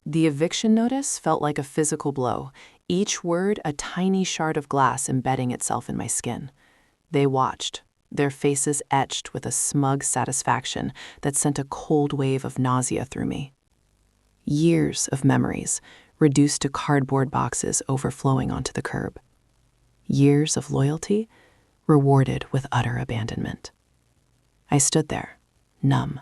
The eviction notice felt like a physical blow, each word a tiny shard of glass embedding itself in my skin. They watched, their faces etched with a smug satisfaction that sent a cold wave of nausea through me. Years of memories reduced to cardboard boxes overflowing onto the curb. Years of loyalty rewarded with utter abandonment. I stood there, numb,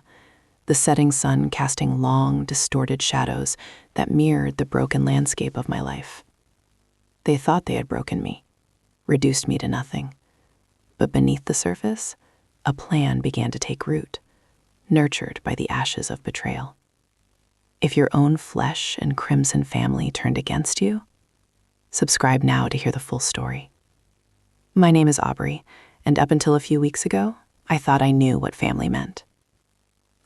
the setting sun casting long, distorted shadows that mirrored the broken landscape of my life. They thought they had broken me, reduced me to nothing. But beneath the surface, a plan began to take root, nurtured by the ashes of betrayal. If your own flesh and crimson family turned against you, subscribe now to hear the full story. My name is Aubrey, and up until a few weeks ago, I thought I knew what family meant.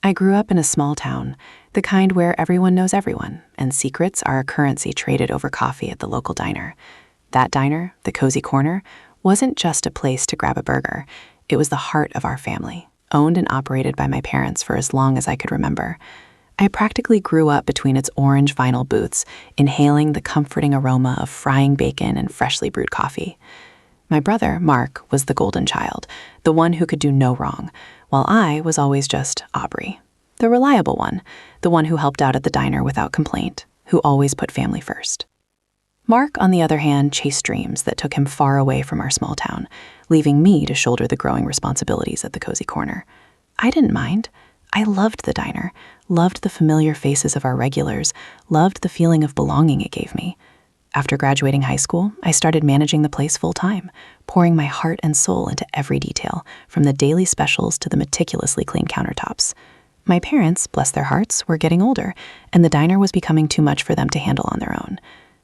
I grew up in a small town, the kind where everyone knows everyone, and secrets are a currency traded over coffee at the local diner. That diner, the Cozy Corner, wasn't just a place to grab a burger. It was the heart of our family, owned and operated by my parents for as long as I could remember. I practically grew up between its orange vinyl booths, inhaling the comforting aroma of frying bacon and freshly brewed coffee. My brother, Mark, was the golden child, the one who could do no wrong, while I was always just Aubrey, the reliable one, the one who helped out at the diner without complaint, who always put family first. Mark, on the other hand, chased dreams that took him far away from our small town, leaving me to shoulder the growing responsibilities at the Cozy Corner. I didn't mind. I loved the diner, loved the familiar faces of our regulars, loved the feeling of belonging it gave me. After graduating high school, I started managing the place full-time, pouring my heart and soul into every detail, from the daily specials to the meticulously clean countertops. My parents, bless their hearts, were getting older, and the diner was becoming too much for them to handle on their own.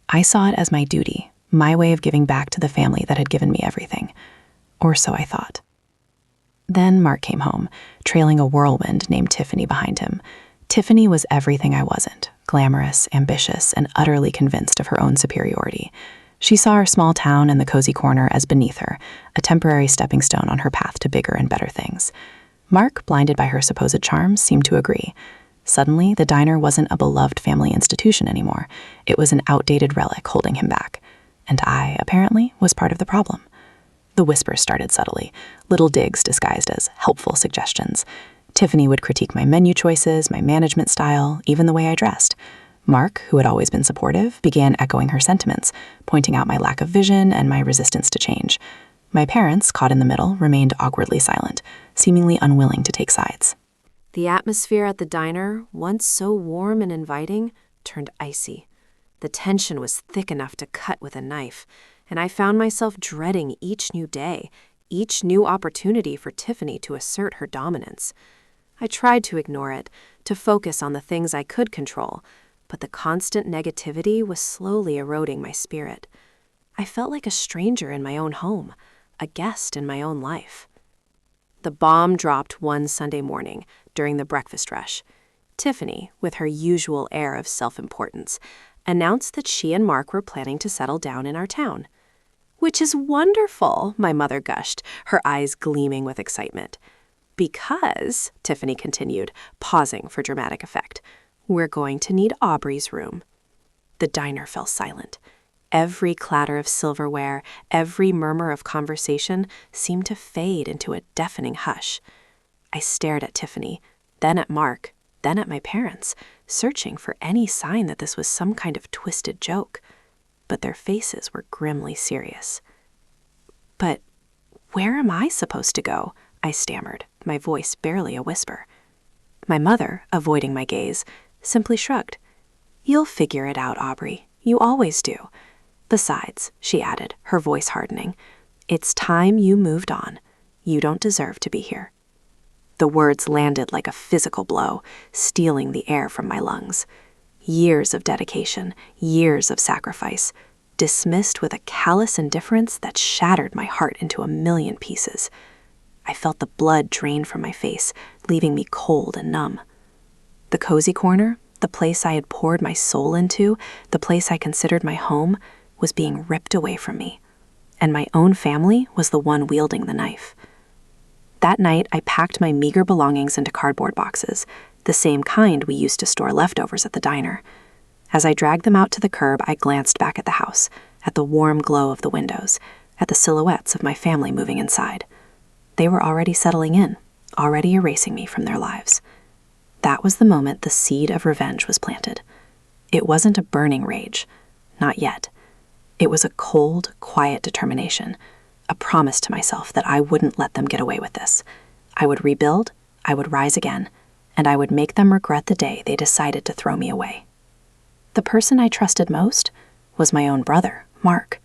I saw it as my duty, my way of giving back to the family that had given me everything. Or so I thought. Then Mark came home, trailing a whirlwind named Tiffany behind him. Tiffany was everything I wasn't, glamorous, ambitious, and utterly convinced of her own superiority. She saw our small town and the Cozy Corner as beneath her, a temporary stepping stone on her path to bigger and better things. Mark, blinded by her supposed charms, seemed to agree. Suddenly, the diner wasn't a beloved family institution anymore. It was an outdated relic holding him back. And I, apparently, was part of the problem. The whispers started subtly, little digs disguised as helpful suggestions. Tiffany would critique my menu choices, my management style, even the way I dressed. Mark, who had always been supportive, began echoing her sentiments, pointing out my lack of vision and my resistance to change. My parents, caught in the middle, remained awkwardly silent, seemingly unwilling to take sides. The atmosphere at the diner, once so warm and inviting, turned icy. The tension was thick enough to cut with a knife, and I found myself dreading each new day, each new opportunity for Tiffany to assert her dominance. I tried to ignore it, to focus on the things I could control, but the constant negativity was slowly eroding my spirit. I felt like a stranger in my own home, a guest in my own life. The bomb dropped one Sunday morning during the breakfast rush. Tiffany, with her usual air of self-importance, announced that she and Mark were planning to settle down in our town. "Which is wonderful," my mother gushed, her eyes gleaming with excitement. "Because," Tiffany continued, pausing for dramatic effect, "we're going to need Aubrey's room." The diner fell silent. Every clatter of silverware, every murmur of conversation seemed to fade into a deafening hush. I stared at Tiffany, then at Mark, then at my parents, searching for any sign that this was some kind of twisted joke. But their faces were grimly serious. "But where am I supposed to go?" I stammered, my voice barely a whisper. My mother, avoiding my gaze, simply shrugged. "You'll figure it out, Aubrey. You always do. Besides," she added, her voice hardening, "it's time you moved on. You don't deserve to be here." The words landed like a physical blow, stealing the air from my lungs. Years of dedication, years of sacrifice, dismissed with a callous indifference that shattered my heart into a million pieces. I felt the blood drain from my face, leaving me cold and numb. The Cozy Corner, the place I had poured my soul into, the place I considered my home, was being ripped away from me, and my own family was the one wielding the knife. That night, I packed my meager belongings into cardboard boxes, the same kind we used to store leftovers at the diner. As I dragged them out to the curb, I glanced back at the house, at the warm glow of the windows, at the silhouettes of my family moving inside. They were already settling in, already erasing me from their lives. That was the moment the seed of revenge was planted. It wasn't a burning rage, not yet. It was a cold, quiet determination, a promise to myself that I wouldn't let them get away with this. I would rebuild, I would rise again, and I would make them regret the day they decided to throw me away. The person I trusted most was my own brother, Mark.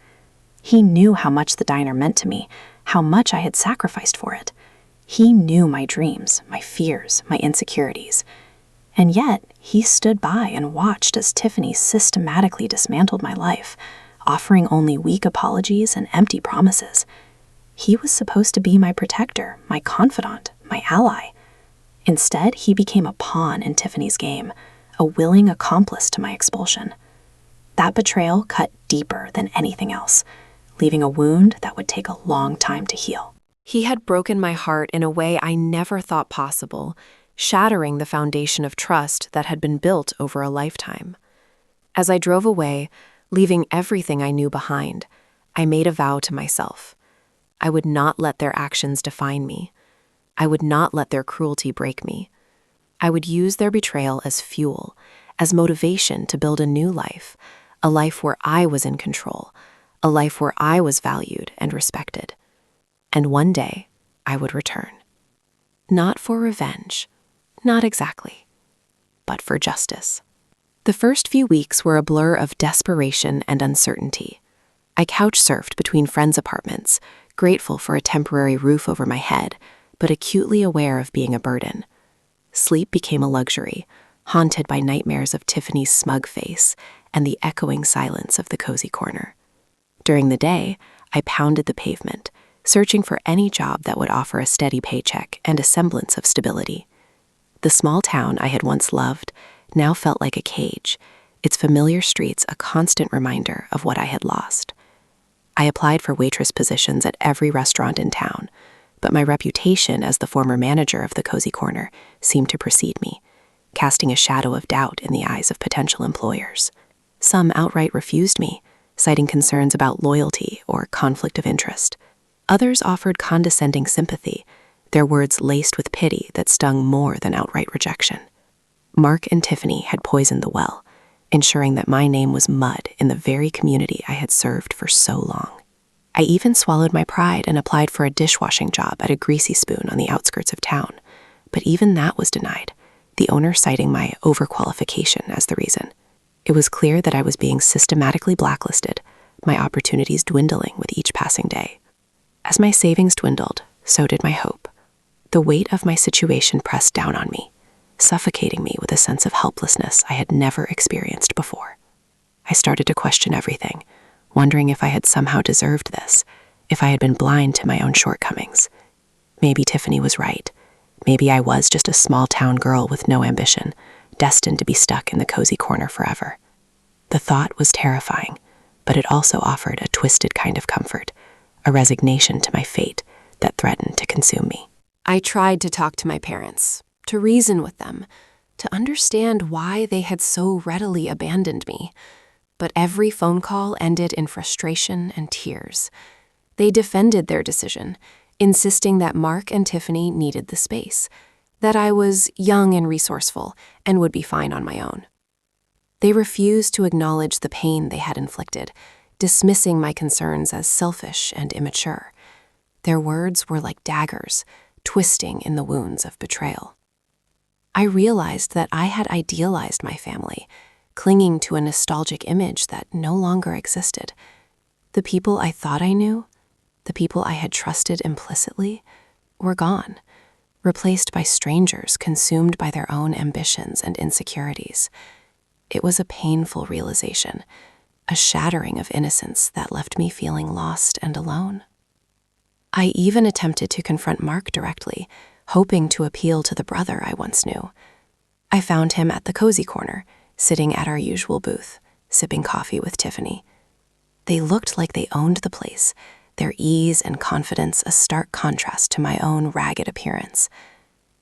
He knew how much the diner meant to me, how much I had sacrificed for it. He knew my dreams, my fears, my insecurities. And yet, he stood by and watched as Tiffany systematically dismantled my life, offering only weak apologies and empty promises. He was supposed to be my protector, my confidant, my ally. Instead, he became a pawn in Tiffany's game, a willing accomplice to my expulsion. That betrayal cut deeper than anything else, leaving a wound that would take a long time to heal. He had broken my heart in a way I never thought possible, shattering the foundation of trust that had been built over a lifetime. As I drove away, leaving everything I knew behind, I made a vow to myself. I would not let their actions define me. I would not let their cruelty break me. I would use their betrayal as fuel, as motivation to build a new life, a life where I was in control, a life where I was valued and respected. And one day, I would return. Not for revenge, not exactly, but for justice. The first few weeks were a blur of desperation and uncertainty. I couch-surfed between friends' apartments, grateful for a temporary roof over my head, but acutely aware of being a burden. Sleep became a luxury, haunted by nightmares of Tiffany's smug face and the echoing silence of the cozy corner. During the day, I pounded the pavement, searching for any job that would offer a steady paycheck and a semblance of stability. The small town I had once loved now felt like a cage, its familiar streets a constant reminder of what I had lost. I applied for waitress positions at every restaurant in town, but my reputation as the former manager of the cozy corner seemed to precede me, casting a shadow of doubt in the eyes of potential employers. Some outright refused me, citing concerns about loyalty or conflict of interest. Others offered condescending sympathy, their words laced with pity that stung more than outright rejection. Mark and Tiffany had poisoned the well, ensuring that my name was mud in the very community I had served for so long. I even swallowed my pride and applied for a dishwashing job at a greasy spoon on the outskirts of town, but even that was denied, the owner citing my overqualification as the reason. It was clear that I was being systematically blacklisted, my opportunities dwindling with each passing day. As my savings dwindled, so did my hope. The weight of my situation pressed down on me, suffocating me with a sense of helplessness I had never experienced before. I started to question everything, wondering if I had somehow deserved this, if I had been blind to my own shortcomings. Maybe Tiffany was right. Maybe I was just a small-town girl with no ambition, destined to be stuck in the cozy corner forever. The thought was terrifying, but it also offered a twisted kind of comfort, a resignation to my fate that threatened to consume me. I tried to talk to my parents, to reason with them, to understand why they had so readily abandoned me. But every phone call ended in frustration and tears. They defended their decision, insisting that Mark and Tiffany needed the space, that I was young and resourceful and would be fine on my own. They refused to acknowledge the pain they had inflicted, dismissing my concerns as selfish and immature. Their words were like daggers, twisting in the wounds of betrayal. I realized that I had idealized my family, clinging to a nostalgic image that no longer existed. The people I thought I knew, the people I had trusted implicitly, were gone, replaced by strangers consumed by their own ambitions and insecurities. It was a painful realization, a shattering of innocence that left me feeling lost and alone. I even attempted to confront Mark directly, hoping to appeal to the brother I once knew. I found him at the cozy corner, sitting at our usual booth, sipping coffee with Tiffany. They looked like they owned the place, their ease and confidence a stark contrast to my own ragged appearance.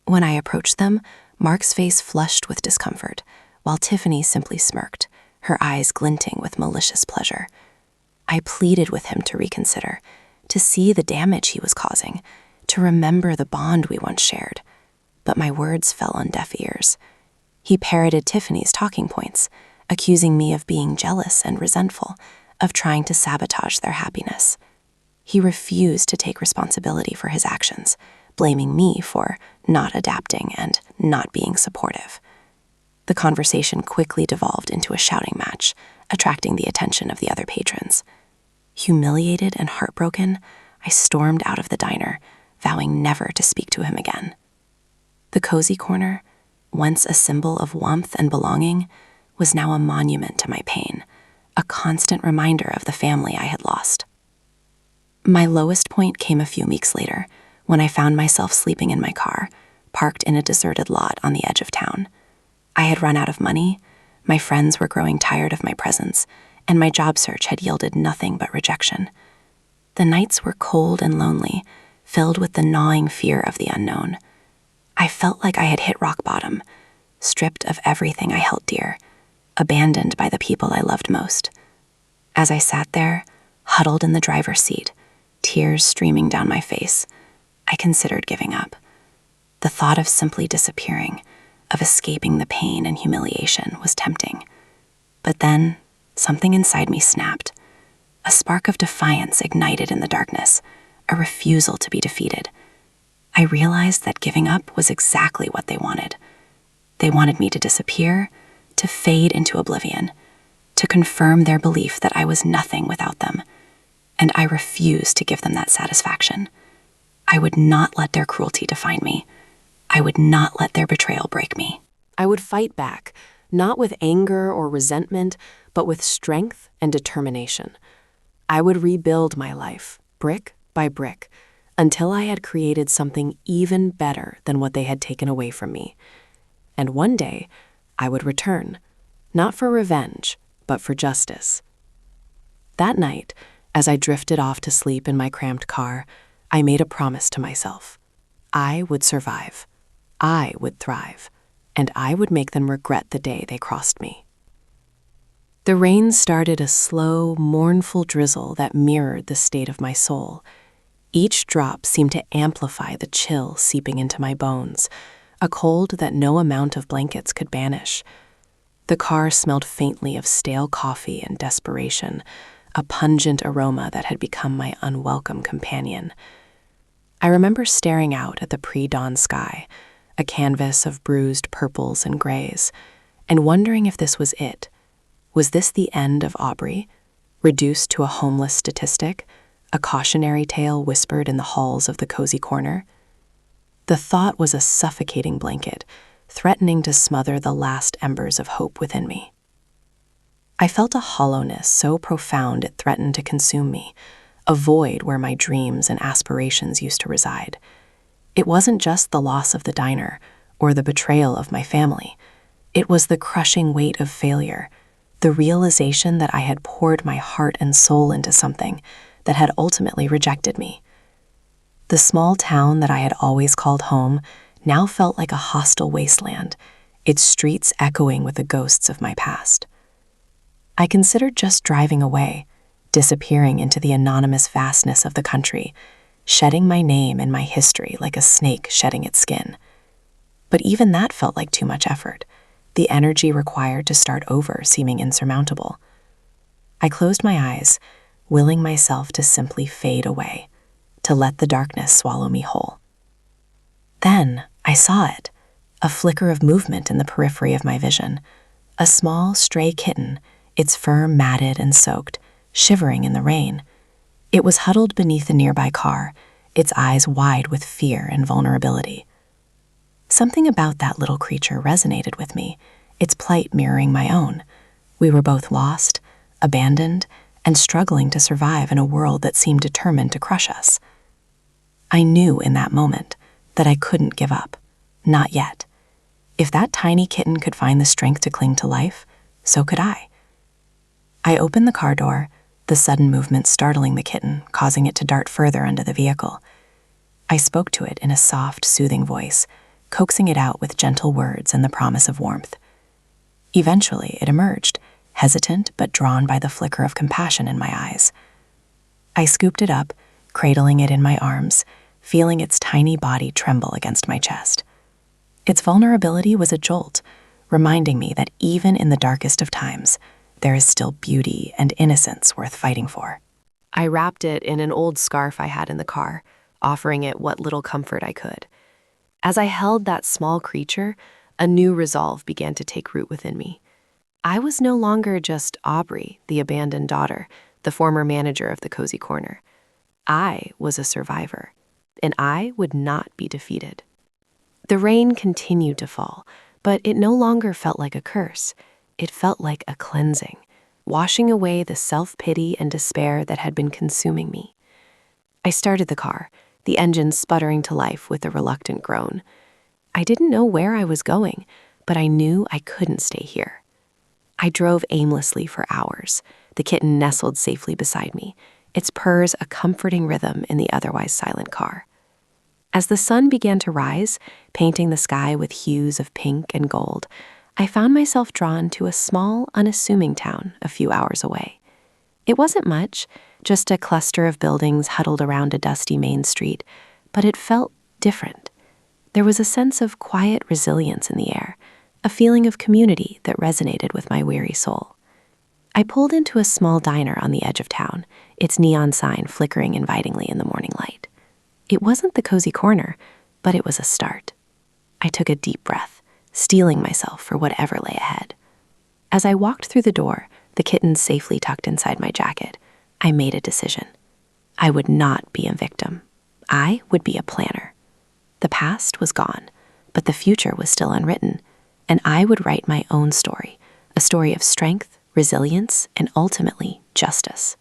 When I approached them, Mark's face flushed with discomfort, while Tiffany simply smirked, her eyes glinting with malicious pleasure. I pleaded with him to reconsider, to see the damage he was causing, to remember the bond we once shared. But my words fell on deaf ears. He parroted Tiffany's talking points, accusing me of being jealous and resentful, of trying to sabotage their happiness. He refused to take responsibility for his actions, blaming me for not adapting and not being supportive. The conversation quickly devolved into a shouting match, attracting the attention of the other patrons. Humiliated and heartbroken, I stormed out of the diner, vowing never to speak to him again. The cozy corner, once a symbol of warmth and belonging, was now a monument to my pain, a constant reminder of the family I had lost. My lowest point came a few weeks later, when I found myself sleeping in my car, parked in a deserted lot on the edge of town. I had run out of money, my friends were growing tired of my presence, and my job search had yielded nothing but rejection. The nights were cold and lonely, filled with the gnawing fear of the unknown. I felt like I had hit rock bottom, stripped of everything I held dear, abandoned by the people I loved most. As I sat there, huddled in the driver's seat, tears streaming down my face, I considered giving up. The thought of simply disappearing, of escaping the pain and humiliation, was tempting. But then, something inside me snapped. A spark of defiance ignited in the darkness, a refusal to be defeated. I realized that giving up was exactly what they wanted. They wanted me to disappear, to fade into oblivion, to confirm their belief that I was nothing without them. And I refused to give them that satisfaction. I would not let their cruelty define me. I would not let their betrayal break me. I would fight back, not with anger or resentment, but with strength and determination. I would rebuild my life, brick by brick, until I had created something even better than what they had taken away from me. And one day, I would return, not for revenge, but for justice. That night, as I drifted off to sleep in my cramped car, I made a promise to myself. I would survive. I would thrive. And I would make them regret the day they crossed me. The rain started a slow, mournful drizzle that mirrored the state of my soul. Each drop seemed to amplify the chill seeping into my bones, a cold that no amount of blankets could banish. The car smelled faintly of stale coffee and desperation, a pungent aroma that had become my unwelcome companion. I remember staring out at the pre-dawn sky, a canvas of bruised purples and grays, and wondering if this was it. Was this the end of Aubrey, reduced to a homeless statistic, a cautionary tale whispered in the halls of the cozy corner? The thought was a suffocating blanket, threatening to smother the last embers of hope within me. I felt a hollowness so profound it threatened to consume me, a void where my dreams and aspirations used to reside. It wasn't just the loss of the diner or the betrayal of my family. It was the crushing weight of failure, the realization that I had poured my heart and soul into something that had ultimately rejected me. The small town that I had always called home now felt like a hostile wasteland, its streets echoing with the ghosts of my past. I considered just driving away, disappearing into the anonymous vastness of the country, shedding my name and my history like a snake shedding its skin. But even that felt like too much effort, the energy required to start over seeming insurmountable. I closed my eyes, willing myself to simply fade away, to let the darkness swallow me whole. Then I saw it, a flicker of movement in the periphery of my vision, a small, stray kitten, its fur matted and soaked, shivering in the rain. It was huddled beneath a nearby car, its eyes wide with fear and vulnerability. Something about that little creature resonated with me, its plight mirroring my own. We were both lost, abandoned, and struggling to survive in a world that seemed determined to crush us. I knew in that moment that I couldn't give up. Not yet. If that tiny kitten could find the strength to cling to life, so could I. I opened the car door, the sudden movement startling the kitten, causing it to dart further under the vehicle. I spoke to it in a soft, soothing voice, coaxing it out with gentle words and the promise of warmth. Eventually, it emerged, hesitant but drawn by the flicker of compassion in my eyes. I scooped it up, cradling it in my arms, feeling its tiny body tremble against my chest. Its vulnerability was a jolt, reminding me that even in the darkest of times, there is still beauty and innocence worth fighting for. I wrapped it in an old scarf I had in the car, offering it what little comfort I could. As I held that small creature, a new resolve began to take root within me. I was no longer just Aubrey, the abandoned daughter, the former manager of the Cozy Corner. I was a survivor, and I would not be defeated. The rain continued to fall, but it no longer felt like a curse. It felt like a cleansing, washing away the self-pity and despair that had been consuming me. I started the car, the engine sputtering to life with a reluctant groan. I didn't know where I was going, but I knew I couldn't stay here. I drove aimlessly for hours, the kitten nestled safely beside me, its purrs a comforting rhythm in the otherwise silent car. As the sun began to rise, painting the sky with hues of pink and gold, I found myself drawn to a small, unassuming town a few hours away. It wasn't much, just a cluster of buildings huddled around a dusty main street, but it felt different. There was a sense of quiet resilience in the air, a feeling of community that resonated with my weary soul. I pulled into a small diner on the edge of town, its neon sign flickering invitingly in the morning light. It wasn't the Cozy Corner, but it was a start. I took a deep breath, steeling myself for whatever lay ahead. As I walked through the door, the kitten safely tucked inside my jacket, I made a decision. I would not be a victim. I would be a planner. The past was gone, but the future was still unwritten, and I would write my own story, a story of strength, resilience, and ultimately justice.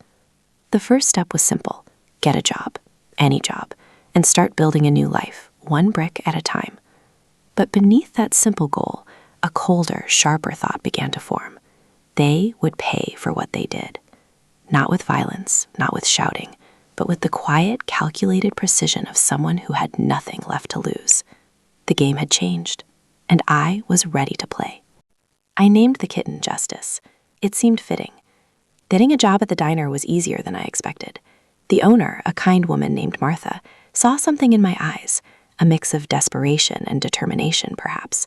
The first step was simple: get a job, any job, and start building a new life, one brick at a time. But beneath that simple goal, a colder, sharper thought began to form. They would pay for what they did. Not with violence, not with shouting, but with the quiet, calculated precision of someone who had nothing left to lose. The game had changed, and I was ready to play. I named the kitten Justice. It seemed fitting. Getting a job at the diner was easier than I expected. The owner, a kind woman named Martha, saw something in my eyes, a mix of desperation and determination, perhaps.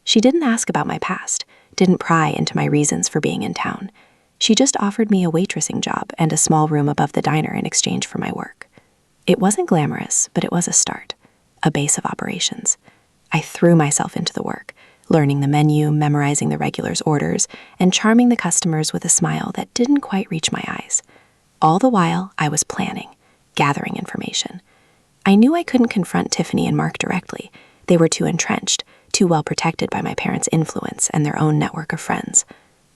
She didn't ask about my past, didn't pry into my reasons for being in town. She just offered me a waitressing job and a small room above the diner in exchange for my work. It wasn't glamorous, but it was a start, a base of operations. I threw myself into the work, learning the menu, memorizing the regulars' orders, and charming the customers with a smile that didn't quite reach my eyes. All the while, I was planning, gathering information. I knew I couldn't confront Tiffany and Mark directly. They were too entrenched, too well protected by my parents' influence and their own network of friends.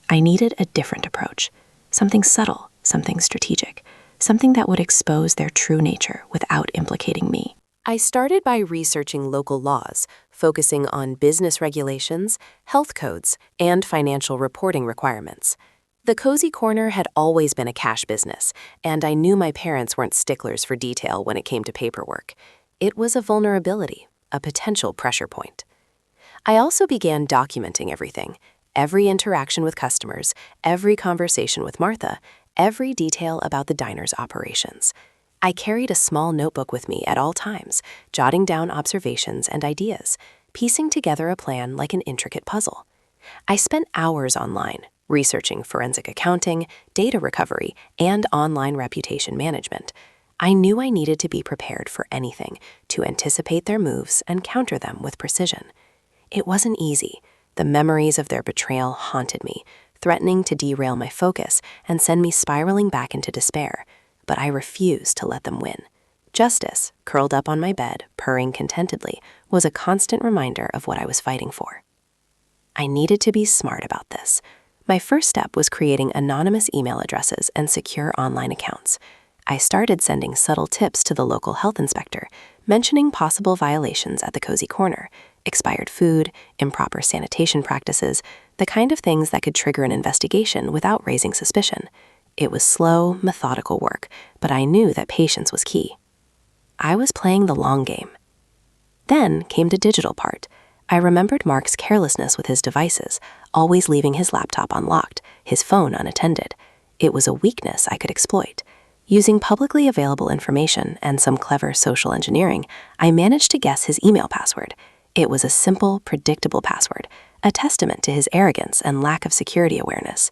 I needed a different approach, something subtle, something strategic, something that would expose their true nature without implicating me. I started by researching local laws, focusing on business regulations, health codes, and financial reporting requirements. The Cozy Corner had always been a cash business, and I knew my parents weren't sticklers for detail when it came to paperwork. It was a vulnerability, a potential pressure point. I also began documenting everything, every interaction with customers, every conversation with Martha, every detail about the diner's operations. I carried a small notebook with me at all times, jotting down observations and ideas, piecing together a plan like an intricate puzzle. I spent hours online, researching forensic accounting, data recovery, and online reputation management. I knew I needed to be prepared for anything, to anticipate their moves and counter them with precision. It wasn't easy. The memories of their betrayal haunted me, threatening to derail my focus and send me spiraling back into despair. But I refused to let them win. Justice, curled up on my bed, purring contentedly, was a constant reminder of what I was fighting for. I needed to be smart about this. My first step was creating anonymous email addresses and secure online accounts. I started sending subtle tips to the local health inspector, mentioning possible violations at the Cozy Corner, expired food, improper sanitation practices, the kind of things that could trigger an investigation without raising suspicion. It was slow, methodical work, but I knew that patience was key. I was playing the long game. Then came the digital part. I remembered Mark's carelessness with his devices, always leaving his laptop unlocked, his phone unattended. It was a weakness I could exploit. Using publicly available information and some clever social engineering, I managed to guess his email password. It was a simple, predictable password, a testament to his arrogance and lack of security awareness.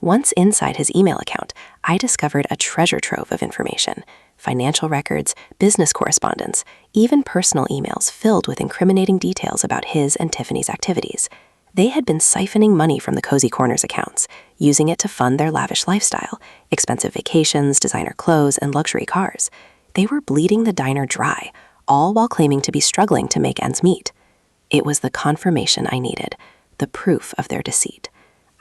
Once inside his email account, I discovered a treasure trove of information: financial records, business correspondence, even personal emails filled with incriminating details about his and Tiffany's activities. They had been siphoning money from the Cozy Corners accounts, using it to fund their lavish lifestyle, expensive vacations, designer clothes, and luxury cars. They were bleeding the diner dry, all while claiming to be struggling to make ends meet. It was the confirmation I needed, the proof of their deceit.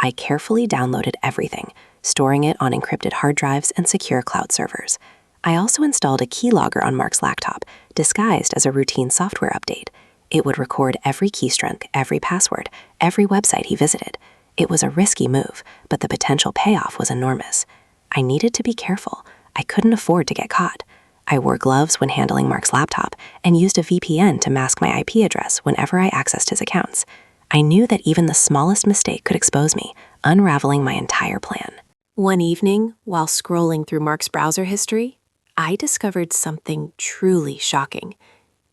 I carefully downloaded everything, storing it on encrypted hard drives and secure cloud servers. I also installed a keylogger on Mark's laptop, disguised as a routine software update. It would record every keystroke, every password, every website he visited. It was a risky move, but the potential payoff was enormous. I needed to be careful. I couldn't afford to get caught. I wore gloves when handling Mark's laptop and used a VPN to mask my IP address whenever I accessed his accounts. I knew that even the smallest mistake could expose me, unraveling my entire plan. One evening, while scrolling through Mark's browser history, I discovered something truly shocking.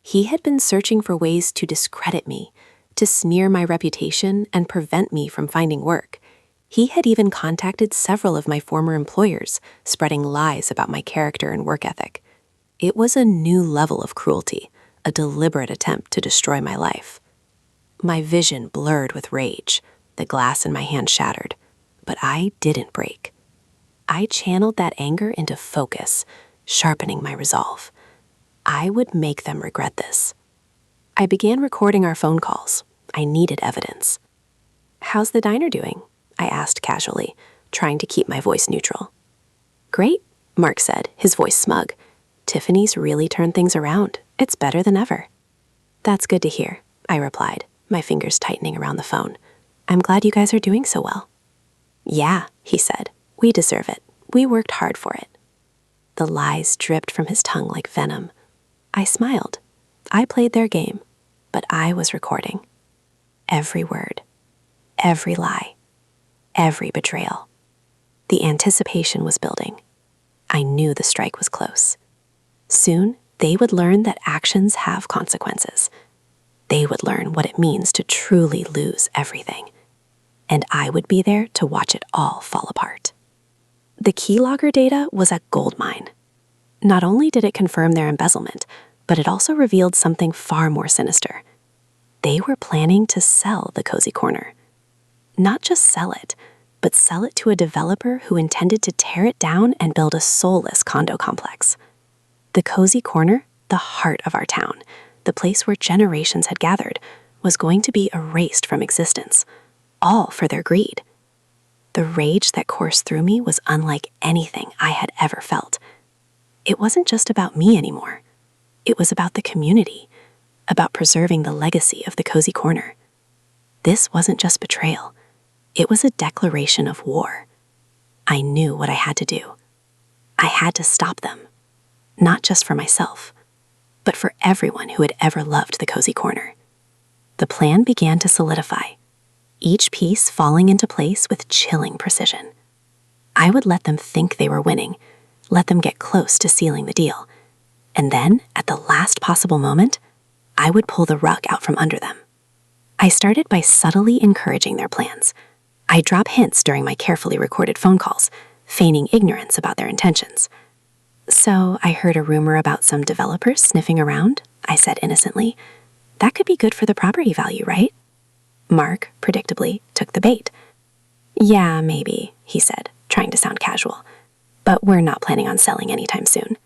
He had been searching for ways to discredit me, to smear my reputation and prevent me from finding work. He had even contacted several of my former employers, spreading lies about my character and work ethic. It was a new level of cruelty, a deliberate attempt to destroy my life. My vision blurred with rage, the glass in my hand shattered, but I didn't break. I channeled that anger into focus, sharpening my resolve. I would make them regret this. I began recording our phone calls. I needed evidence. "How's the diner doing?" I asked casually, trying to keep my voice neutral. "Great," Mark said, his voice smug. "Tiffany's really turned things around. It's better than ever." "That's good to hear," I replied, my fingers tightening around the phone. "I'm glad you guys are doing so well." "Yeah," he said. "We deserve it. We worked hard for it." The lies dripped from his tongue like venom. I smiled. I played their game, but I was recording. Every word, every lie, every betrayal. The anticipation was building. I knew the strike was close. Soon, they would learn that actions have consequences. They would learn what it means to truly lose everything. And I would be there to watch it all fall apart. The keylogger data was a goldmine. Not only did it confirm their embezzlement, but it also revealed something far more sinister. They were planning to sell the Cozy Corner. Not just sell it, but sell it to a developer who intended to tear it down and build a soulless condo complex. The Cozy Corner, the heart of our town, the place where generations had gathered, was going to be erased from existence, all for their greed. The rage that coursed through me was unlike anything I had ever felt. It wasn't just about me anymore. It was about the community, about preserving the legacy of the Cozy Corner. This wasn't just betrayal. It was a declaration of war. I knew what I had to do. I had to stop them, not just for myself, but for everyone who had ever loved the Cozy Corner. The plan began to solidify, each piece falling into place with chilling precision. I would let them think they were winning, let them get close to sealing the deal, and then, at the last possible moment, I would pull the rug out from under them. I started by subtly encouraging their plans. I drop hints during my carefully recorded phone calls, feigning ignorance about their intentions. "So I heard a rumor about some developers sniffing around," I said innocently. "That could be good for the property value, right?" Mark, predictably, took the bait. "Yeah, maybe," he said, trying to sound casual. "But we're not planning on selling anytime soon."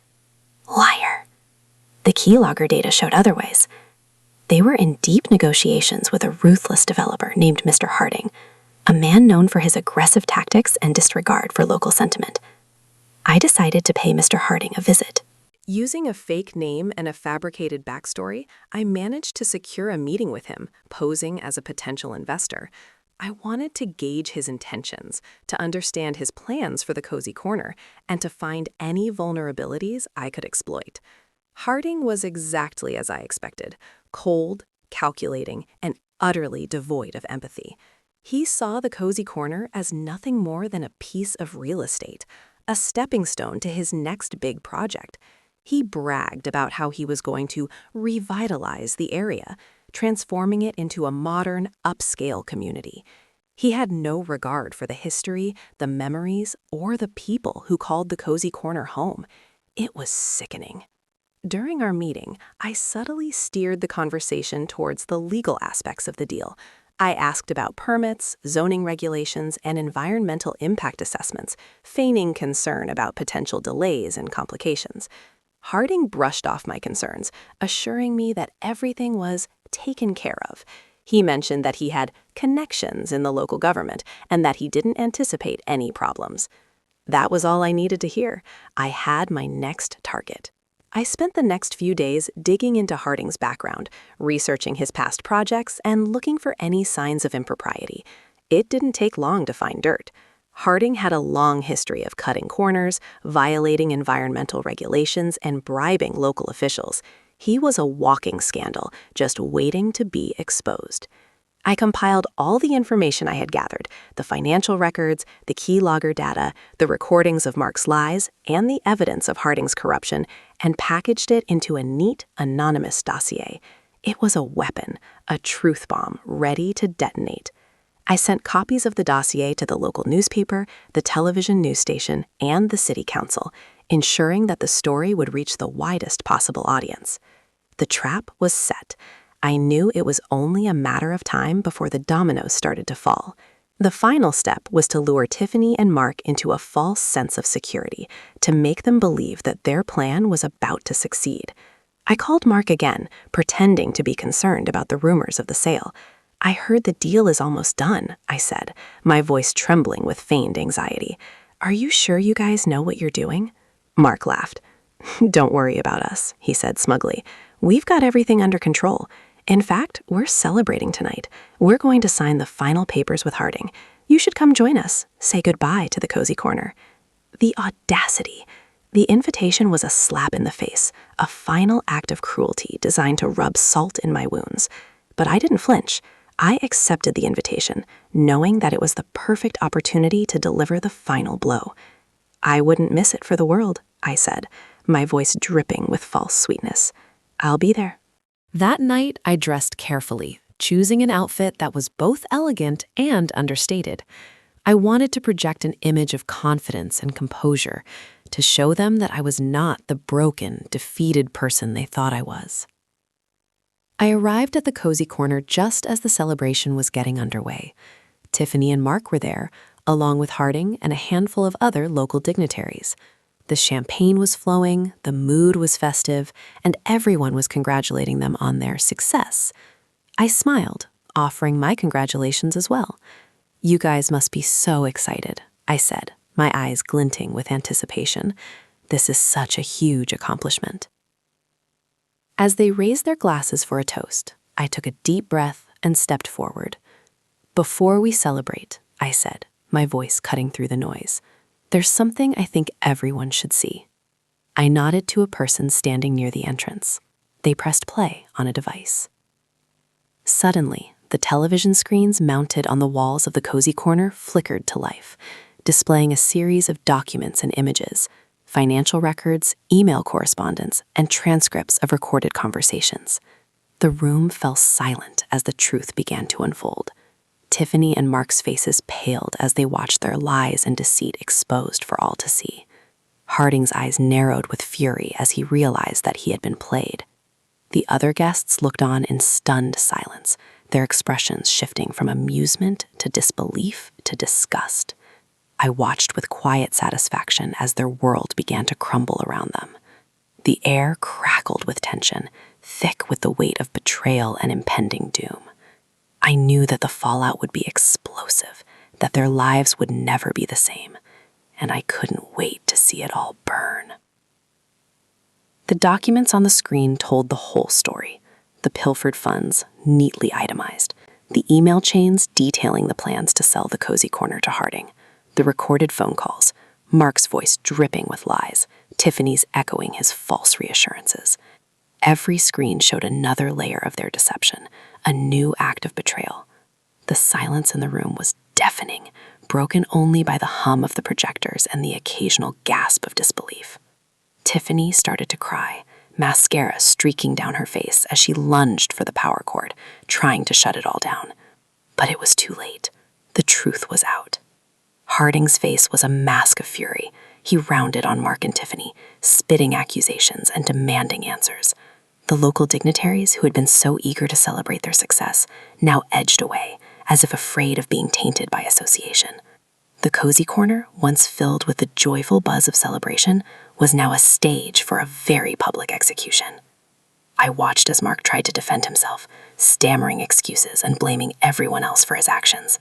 Liar. The keylogger data showed otherwise. They were in deep negotiations with a ruthless developer named Mr. Harding, a man known for his aggressive tactics and disregard for local sentiment. I decided to pay Mr. Harding a visit. Using a fake name and a fabricated backstory, I managed to secure a meeting with him, posing as a potential investor. I wanted to gauge his intentions, to understand his plans for the Cozy Corner, and to find any vulnerabilities I could exploit. Harding was exactly as I expected: cold, calculating, and utterly devoid of empathy. He saw the cozy corner as nothing more than a piece of real estate, a stepping stone to his next big project. He bragged about how he was going to revitalize the area, transforming it into a modern, upscale community. He had no regard for the history, the memories, or the people who called the cozy corner home. It was sickening. During our meeting, I subtly steered the conversation towards the legal aspects of the deal. I asked about permits, zoning regulations, and environmental impact assessments, feigning concern about potential delays and complications. Harding brushed off my concerns, assuring me that everything was taken care of. He mentioned that he had connections in the local government and that he didn't anticipate any problems. That was all I needed to hear. I had my next target. I spent the next few days digging into Harding's background, researching his past projects, and looking for any signs of impropriety. It didn't take long to find dirt. Harding had a long history of cutting corners, violating environmental regulations, and bribing local officials. He was a walking scandal, just waiting to be exposed. I compiled all the information I had gathered, the financial records, the key logger data, the recordings of Mark's lies, and the evidence of Harding's corruption, and packaged it into a neat, anonymous dossier. It was a weapon, a truth bomb, ready to detonate. I sent copies of the dossier to the local newspaper, the television news station, and the city council, ensuring that the story would reach the widest possible audience. The trap was set. I knew it was only a matter of time before the dominoes started to fall. The final step was to lure Tiffany and Mark into a false sense of security, to make them believe that their plan was about to succeed. I called Mark again, pretending to be concerned about the rumors of the sale. "I heard the deal is almost done," I said, my voice trembling with feigned anxiety. "Are you sure you guys know what you're doing?" Mark laughed. "Don't worry about us," he said smugly. "We've got everything under control. In fact, we're celebrating tonight. We're going to sign the final papers with Harding. You should come join us. Say goodbye to the cozy corner." The audacity! The invitation was a slap in the face, a final act of cruelty designed to rub salt in my wounds. But I didn't flinch. I accepted the invitation, knowing that it was the perfect opportunity to deliver the final blow. "I wouldn't miss it for the world," I said, my voice dripping with false sweetness. "I'll be there." That night, I dressed carefully, choosing an outfit that was both elegant and understated. I wanted to project an image of confidence and composure, to show them that I was not the broken, defeated person they thought I was. I arrived at the cozy corner just as the celebration was getting underway. Tiffany and Mark were there, along with Harding and a handful of other local dignitaries. The champagne was flowing, the mood was festive, and everyone was congratulating them on their success. I smiled, offering my congratulations as well. "You guys must be so excited," I said, my eyes glinting with anticipation. "This is such a huge accomplishment." As they raised their glasses for a toast, I took a deep breath and stepped forward. "Before we celebrate," I said, my voice cutting through the noise, "there's something I think everyone should see." I nodded to a person standing near the entrance. They pressed play on a device. Suddenly, the television screens mounted on the walls of the cozy corner flickered to life, displaying a series of documents and images, financial records, email correspondence, and transcripts of recorded conversations. The room fell silent as the truth began to unfold. Tiffany and Mark's faces paled as they watched their lies and deceit exposed for all to see. Harding's eyes narrowed with fury as he realized that he had been played. The other guests looked on in stunned silence, their expressions shifting from amusement to disbelief to disgust. I watched with quiet satisfaction as their world began to crumble around them. The air crackled with tension, thick with the weight of betrayal and impending doom. I knew that the fallout would be explosive, that their lives would never be the same, and I couldn't wait to see it all burn. The documents on the screen told the whole story. The pilfered funds, neatly itemized. The email chains detailing the plans to sell the cozy corner to Harding. The recorded phone calls, Mark's voice dripping with lies, Tiffany's echoing his false reassurances. Every screen showed another layer of their deception, a new act of betrayal. The silence in the room was deafening, broken only by the hum of the projectors and the occasional gasp of disbelief. Tiffany started to cry, mascara streaking down her face as she lunged for the power cord, trying to shut it all down. But it was too late. The truth was out. Harding's face was a mask of fury. He rounded on Mark and Tiffany, spitting accusations and demanding answers. The local dignitaries, who had been so eager to celebrate their success, now edged away, as if afraid of being tainted by association. The cozy corner, once filled with the joyful buzz of celebration, was now a stage for a very public execution. I watched as Mark tried to defend himself, stammering excuses and blaming everyone else for his actions.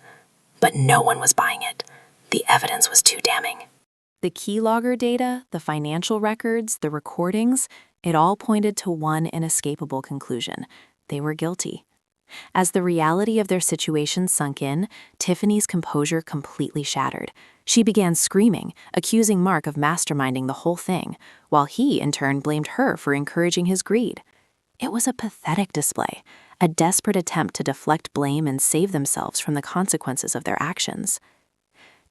But no one was buying it. The evidence was too damning. The keylogger data, the financial records, the recordings, it all pointed to one inescapable conclusion. They were guilty. As the reality of their situation sunk in, Tiffany's composure completely shattered. She began screaming, accusing Mark of masterminding the whole thing, while he, in turn, blamed her for encouraging his greed. It was a pathetic display, a desperate attempt to deflect blame and save themselves from the consequences of their actions.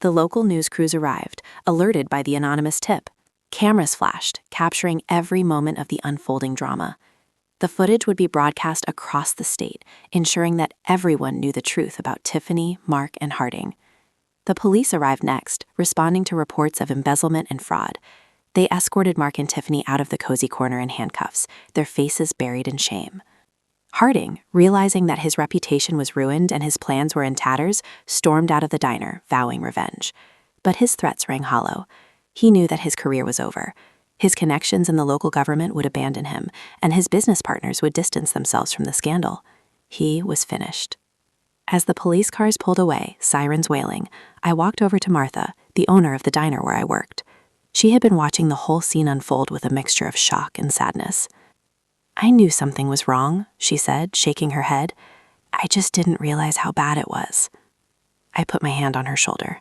The local news crews arrived, alerted by the anonymous tip. Cameras flashed, capturing every moment of the unfolding drama. The footage would be broadcast across the state, ensuring that everyone knew the truth about Tiffany, Mark, and Harding. The police arrived next, responding to reports of embezzlement and fraud. They escorted Mark and Tiffany out of the cozy corner in handcuffs, their faces buried in shame. Harding, realizing that his reputation was ruined and his plans were in tatters, stormed out of the diner, vowing revenge. But his threats rang hollow. He knew that his career was over. His connections in the local government would abandon him, and his business partners would distance themselves from the scandal. He was finished. As the police cars pulled away, sirens wailing, I walked over to Martha, the owner of the diner where I worked. She had been watching the whole scene unfold with a mixture of shock and sadness. I knew something was wrong, she said, shaking her head. I just didn't realize how bad it was. I put my hand on her shoulder.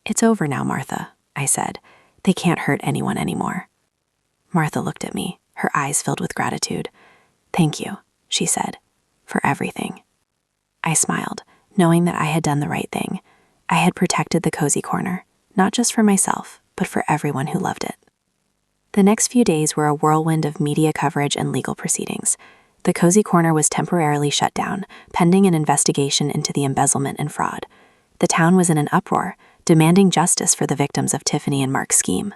It's over now, Martha, I said. They can't hurt anyone anymore. Martha looked at me, her eyes filled with gratitude. Thank you, she said, for everything. I smiled, knowing that I had done the right thing. I had protected the cozy corner, not just for myself, but for everyone who loved it. The next few days were a whirlwind of media coverage and legal proceedings. The cozy corner was temporarily shut down, pending an investigation into the embezzlement and fraud. The town was in an uproar, demanding justice for the victims of Tiffany and Mark's scheme.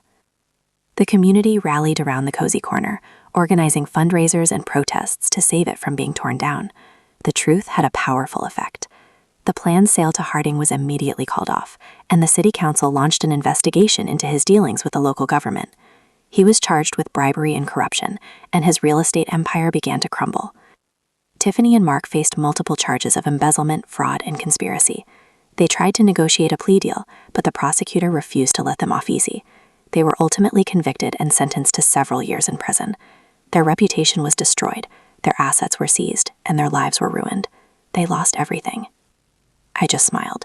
The community rallied around the cozy corner, organizing fundraisers and protests to save it from being torn down. The truth had a powerful effect. The planned sale to Harding was immediately called off, and the city council launched an investigation into his dealings with the local government. He was charged with bribery and corruption, and his real estate empire began to crumble. Tiffany and Mark faced multiple charges of embezzlement, fraud, and conspiracy. They tried to negotiate a plea deal, but the prosecutor refused to let them off easy. They were ultimately convicted and sentenced to several years in prison. Their reputation was destroyed, their assets were seized, and their lives were ruined. They lost everything. I just smiled.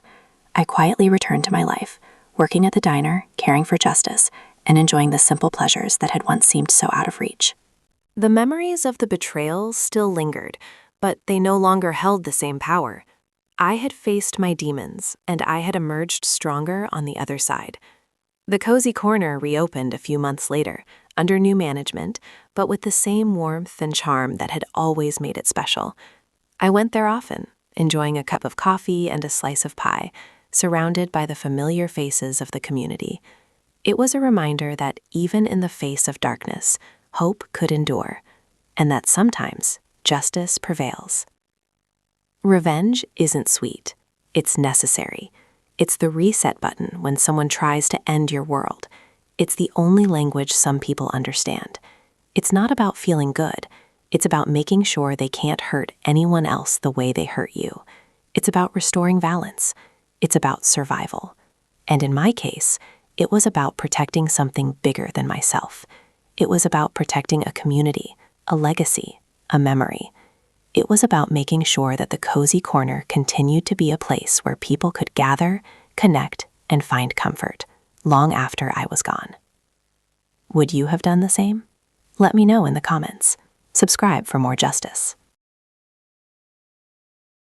I quietly returned to my life, working at the diner, caring for justice, and enjoying the simple pleasures that had once seemed so out of reach. The memories of the betrayal still lingered, but they no longer held the same power. I had faced my demons, and I had emerged stronger on the other side. The cozy corner reopened a few months later, under new management, but with the same warmth and charm that had always made it special. I went there often, enjoying a cup of coffee and a slice of pie, surrounded by the familiar faces of the community. It was a reminder that even in the face of darkness, hope could endure, and that sometimes justice prevails. Revenge isn't sweet. It's necessary. It's the reset button when someone tries to end your world. It's the only language some people understand. It's not about feeling good. It's about making sure they can't hurt anyone else the way they hurt you. It's about restoring balance. It's about survival. And in my case, it was about protecting something bigger than myself. It was about protecting a community, a legacy, a memory. It was about making sure that the cozy corner continued to be a place where people could gather, connect, and find comfort, long after I was gone. Would you have done the same? Let me know in the comments. Subscribe for more justice.